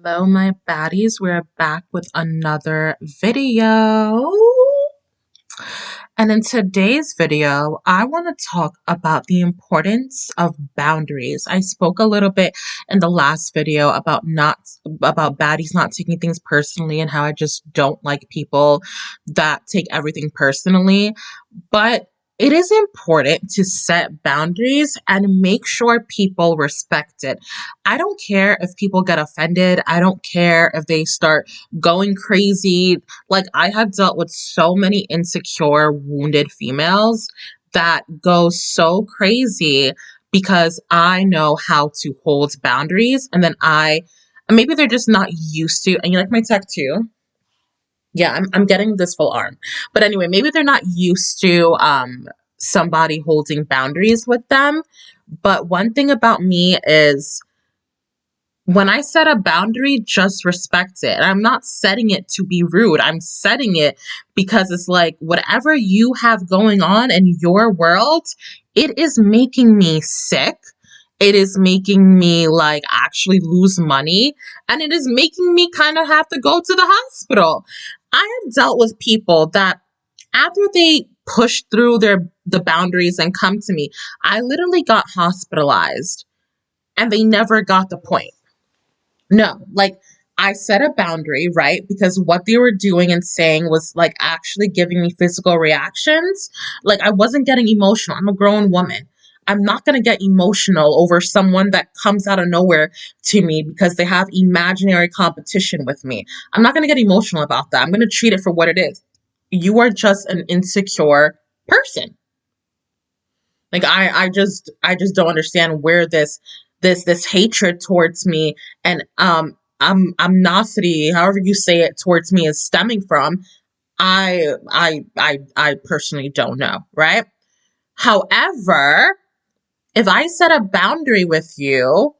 Hello, my baddies. We're back with another video. And in today's video, I want to talk about the importance of boundaries. I spoke a little bit in the last video about baddies not taking things personally and how I just don't like people that take everything personally. But it is important to set boundaries and make sure people respect it. I don't care if people get offended. I don't care if they start going crazy. Like, I have dealt with so many insecure, wounded females that go so crazy because I know how to hold boundaries. And then maybe they're just not used to, and you like my tattoo? Yeah, I'm getting this full arm. But anyway, maybe they're not used to somebody holding boundaries with them. But one thing about me is when I set a boundary, just respect it. And I'm not setting it to be rude. I'm setting it because it's like whatever you have going on in your world, it is making me sick. It is making me like actually lose money. And it is making me kind of have to go to the hospital. I have dealt with people that after they push through the boundaries and come to me, I literally got hospitalized and they never got the point. No, like I set a boundary, right? Because what they were doing and saying was like actually giving me physical reactions. Like I wasn't getting emotional. I'm a grown woman. I'm not going to get emotional over someone that comes out of nowhere to me because they have imaginary competition with me. I'm not going to get emotional about that. I'm going to treat it for what it is. You are just an insecure person. Like I just don't understand where this hatred towards me and amnosity, however you say it, towards me is stemming from. I personally don't know, right? However, if I set a boundary with you,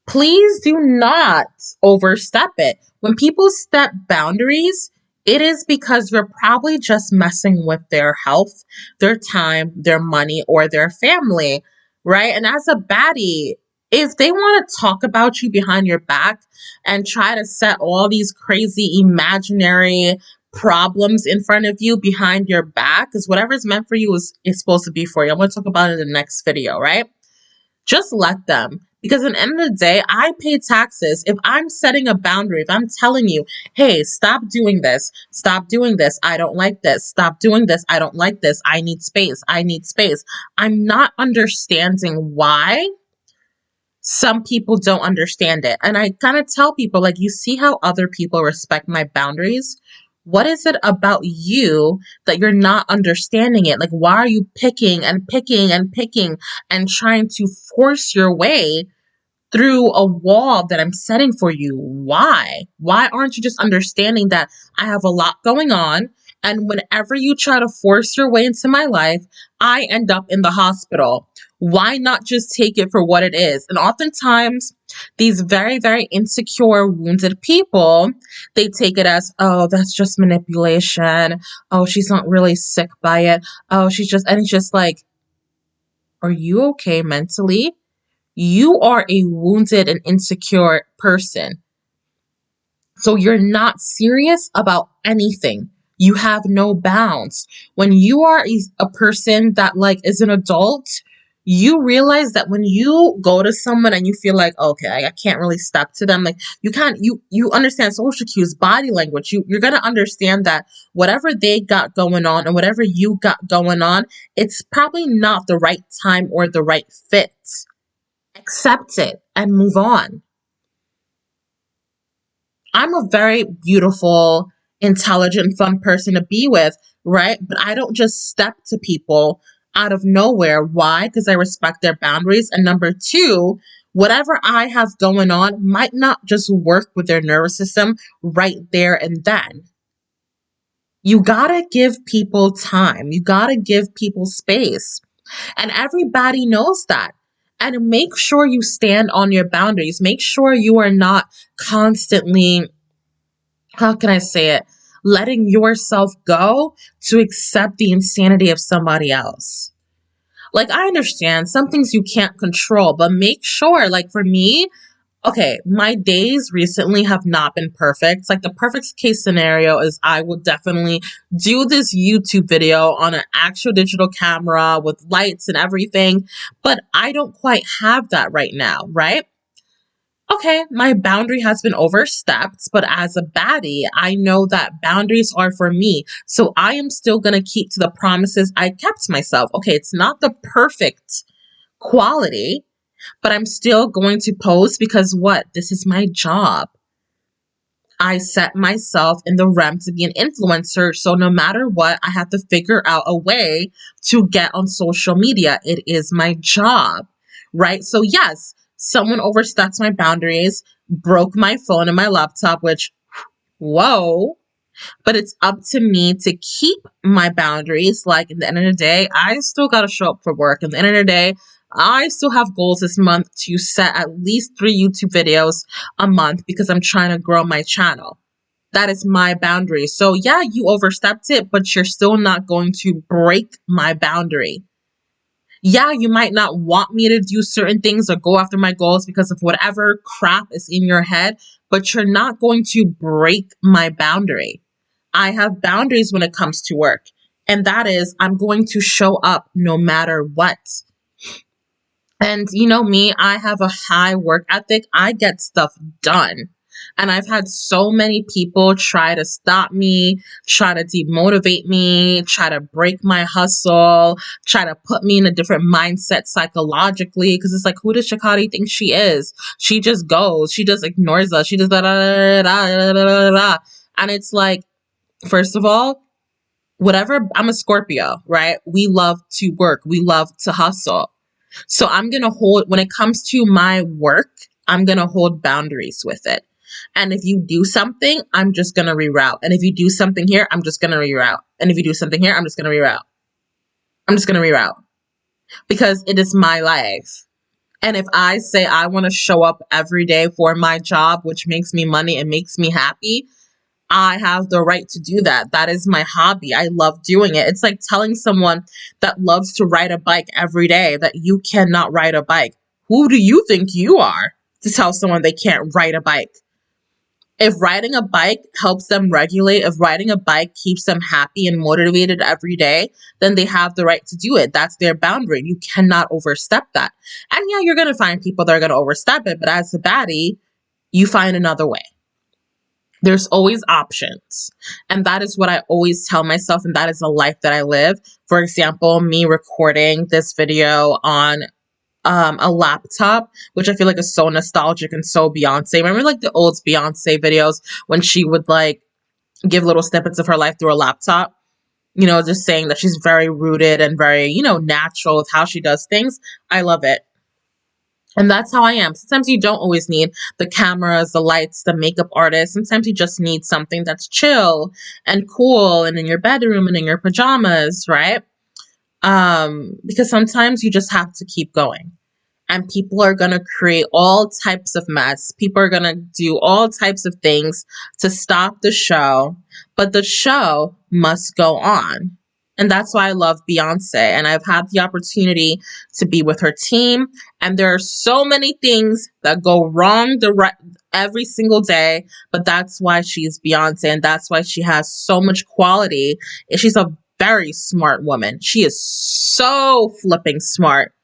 please do not overstep it. When people step boundaries, it is because you're probably just messing with their health, their time, their money, or their family, right? And as a baddie, if they want to talk about you behind your back and try to set all these crazy imaginary problems in front of you behind your back, because whatever's meant for you is supposed to be for you. I'm going to talk about it in the next video, right? Just let them. Because at the end of the day, I pay taxes. If I'm setting a boundary, if I'm telling you, hey, stop doing this, I don't like this, stop doing this, I don't like this, I need space, I'm not understanding why some people don't understand it. And I kind of tell people, like, you see how other people respect my boundaries? What is it about you that you're not understanding it? Like, why are you picking and picking and picking and trying to force your way through a wall that I'm setting for you? Why? Why aren't you just understanding that I have a lot going on? And whenever you try to force your way into my life, I end up in the hospital. Why not just take it for what it is? And oftentimes, these very, very insecure, wounded people, they take it as, oh, that's just manipulation. Oh, she's not really sick by it. Oh, and it's just like, are you okay mentally? You are a wounded and insecure person. So you're not serious about anything. You have no bounds. When you are a person that like is an adult, you realize that when you go to someone and you feel like, okay, I can't really step to them, like you understand social cues, body language. You're gonna understand that whatever they got going on and whatever you got going on, it's probably not the right time or the right fit. Accept it and move on. I'm a very beautiful, intelligent, fun person to be with, right? But I don't just step to people out of nowhere. Why? Because I respect their boundaries. And number two, whatever I have going on might not just work with their nervous system right there and then. You gotta give people time. You gotta give people space. And everybody knows that. And make sure you stand on your boundaries. Make sure you are not constantly, how can I say it, letting yourself go to accept the insanity of somebody else. Like, I understand some things you can't control, but make sure, like for me, Okay, my days recently have not been perfect. Like the perfect case scenario is I will definitely do this YouTube video on an actual digital camera with lights and everything, but I don't quite have that right now, right? Okay, my boundary has been overstepped, but as a baddie, I know that boundaries are for me. So I am still going to keep to the promises I kept myself. Okay, it's not the perfect quality, but I'm still going to post because what? This is my job. I set myself in the realm to be an influencer. So no matter what, I have to figure out a way to get on social media. It is my job, right? So yes, someone overstepped my boundaries, broke my phone and my laptop, which, whoa, but it's up to me to keep my boundaries. Like, at the end of the day, I still got to show up for work. At the end of the day, I still have goals this month to set at least 3 YouTube videos a month because I'm trying to grow my channel. That is my boundary. So yeah, you overstepped it, but you're still not going to break my boundary. Yeah, you might not want me to do certain things or go after my goals because of whatever crap is in your head, but you're not going to break my boundary. I have boundaries when it comes to work, and that is I'm going to show up no matter what. And you know me, I have a high work ethic. I get stuff done. And I've had so many people try to stop me, try to demotivate me, try to break my hustle, try to put me in a different mindset psychologically. Because it's like, who does Shakati think she is? She just goes. She just ignores us. She just da da da da da da da da. And it's like, first of all, whatever, I'm a Scorpio, right? We love to work. We love to hustle. So I'm going to hold, when it comes to my work, I'm going to hold boundaries with it. And if you do something, I'm just going to reroute. And if you do something here, I'm just going to reroute. And if you do something here, I'm just going to reroute. I'm just going to reroute because it is my life. And if I say I want to show up every day for my job, which makes me money and makes me happy, I have the right to do that. That is my hobby. I love doing it. It's like telling someone that loves to ride a bike every day that you cannot ride a bike. Who do you think you are to tell someone they can't ride a bike? If riding a bike helps them regulate, if riding a bike keeps them happy and motivated every day, then they have the right to do it. That's their boundary. You cannot overstep that. And yeah, you're going to find people that are going to overstep it, but as a baddie, you find another way. There's always options. And that is what I always tell myself. And that is the life that I live. For example, me recording this video on a laptop, which I feel like is so nostalgic and so Beyonce. Remember like the old Beyonce videos when she would like give little snippets of her life through a laptop? You know, just saying that she's very rooted and very, you know, natural with how she does things. I love it. And that's how I am. Sometimes you don't always need the cameras, the lights, the makeup artist. Sometimes you just need something that's chill and cool and in your bedroom and in your pajamas, right? Because sometimes you just have to keep going. And people are going to create all types of mess. People are going to do all types of things to stop the show, but the show must go on. And that's why I love Beyonce. And I've had the opportunity to be with her team. And there are so many things that go wrong every single day. But that's why she's Beyonce. And that's why she has so much quality. And she's a very smart woman. She is so flipping smart.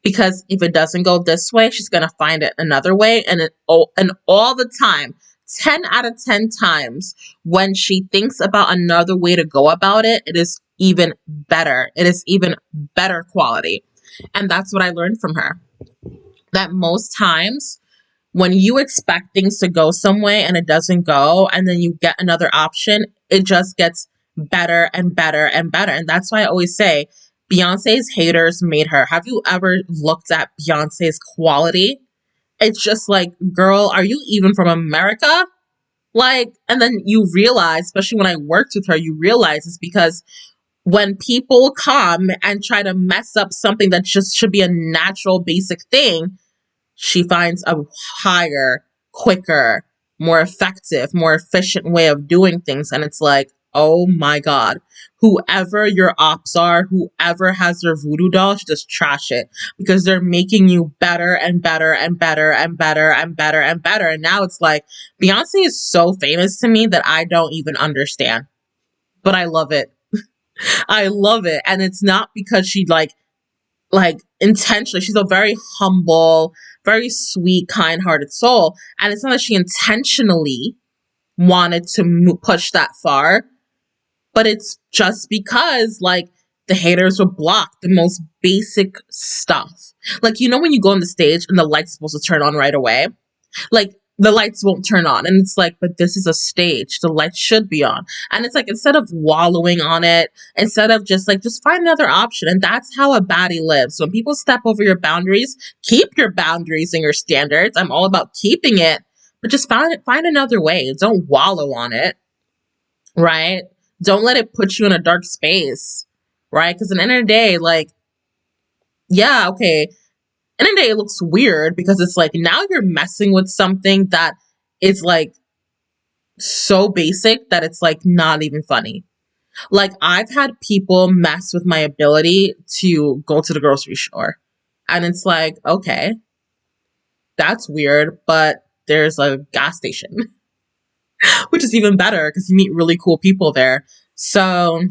Because if it doesn't go this way, she's going to find it another way. And all the time, 10 out of 10 times, when she thinks about another way to go about it, it is even better. It is even better quality. And that's what I learned from her. That most times, when you expect things to go some way and it doesn't go, and then you get another option, it just gets better and better and better. And that's why I always say, Beyonce's haters made her. Have you ever looked at Beyonce's quality? It's just like, girl, are you even from America? Like, and then you realize, especially when I worked with her, you realize it's because when people come and try to mess up something that just should be a natural, basic thing, she finds a higher, quicker, more effective, more efficient way of doing things. And it's like, Oh my God. Whoever your ops are, whoever has their voodoo doll, should just trash it because they're making you better and better and better and better and better and better. And now it's like Beyonce is so famous to me that I don't even understand. But I love it. I love it. And it's not because she like intentionally, she's a very humble, very sweet, kind-hearted soul. And it's not that she intentionally wanted to push that far, but it's just because like the haters would block the most basic stuff. Like, you know, when you go on the stage and the light's supposed to turn on right away, like the lights won't turn on, and it's like, but this is a stage, the lights should be on. And it's like, instead of wallowing on it, instead of just find another option. And that's how a baddie lives. When people step over your boundaries, keep your boundaries and your standards. I'm all about keeping it, but just find another way. Don't wallow on it, right? Don't let it put you in a dark space, right? Because at the end of the day, like, yeah, okay, at the end of the day, it looks weird because it's like now you're messing with something that is like so basic that it's like not even funny. Like, I've had people mess with my ability to go to the grocery store. And it's like, okay, that's weird, but there's a gas station, which is even better because you meet really cool people there. So,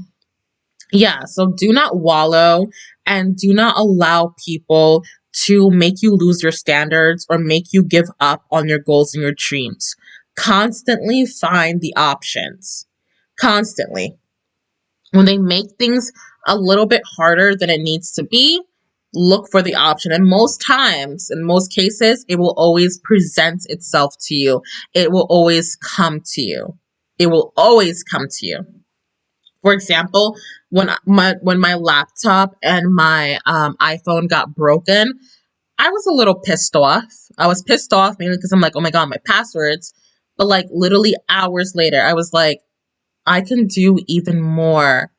yeah, so do not wallow and do not allow people to make you lose your standards or make you give up on your goals and your dreams. Constantly find the options. Constantly. When they make things a little bit harder than it needs to be, look for the option. And most times, in most cases, it will always present itself to you. It will always come to you. It will always come to you. For example, when my laptop and my iPhone got broken, I was a little pissed off. I was pissed off mainly because I'm like, oh my God, my passwords. But like literally hours later, I was like, I can do even more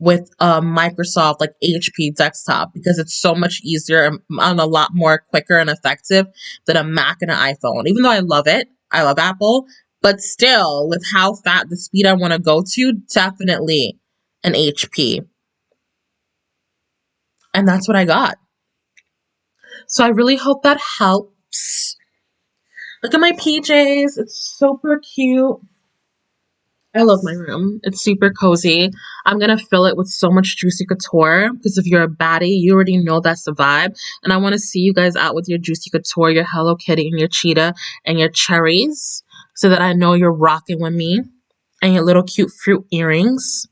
with Microsoft like HP desktop because it's so much easier and a lot more quicker and effective than a Mac and an iPhone. Even though I love it, I love Apple, but still with how fast the speed I want to go to, definitely an HP. And that's what I got. So I really hope that helps. Look at my PJs. It's super cute. I love my room. It's super cozy. I'm gonna fill it with so much Juicy Couture because if you're a baddie, you already know that's the vibe. And I want to see you guys out with your Juicy Couture, your Hello Kitty, and your cheetah, and your cherries so that I know you're rocking with me. And your little cute fruit earrings.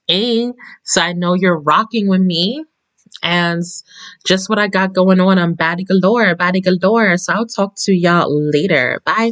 Hey, so I know you're rocking with me. And just what I got going on, I'm baddie galore, baddie galore. So I'll talk to y'all later. Bye.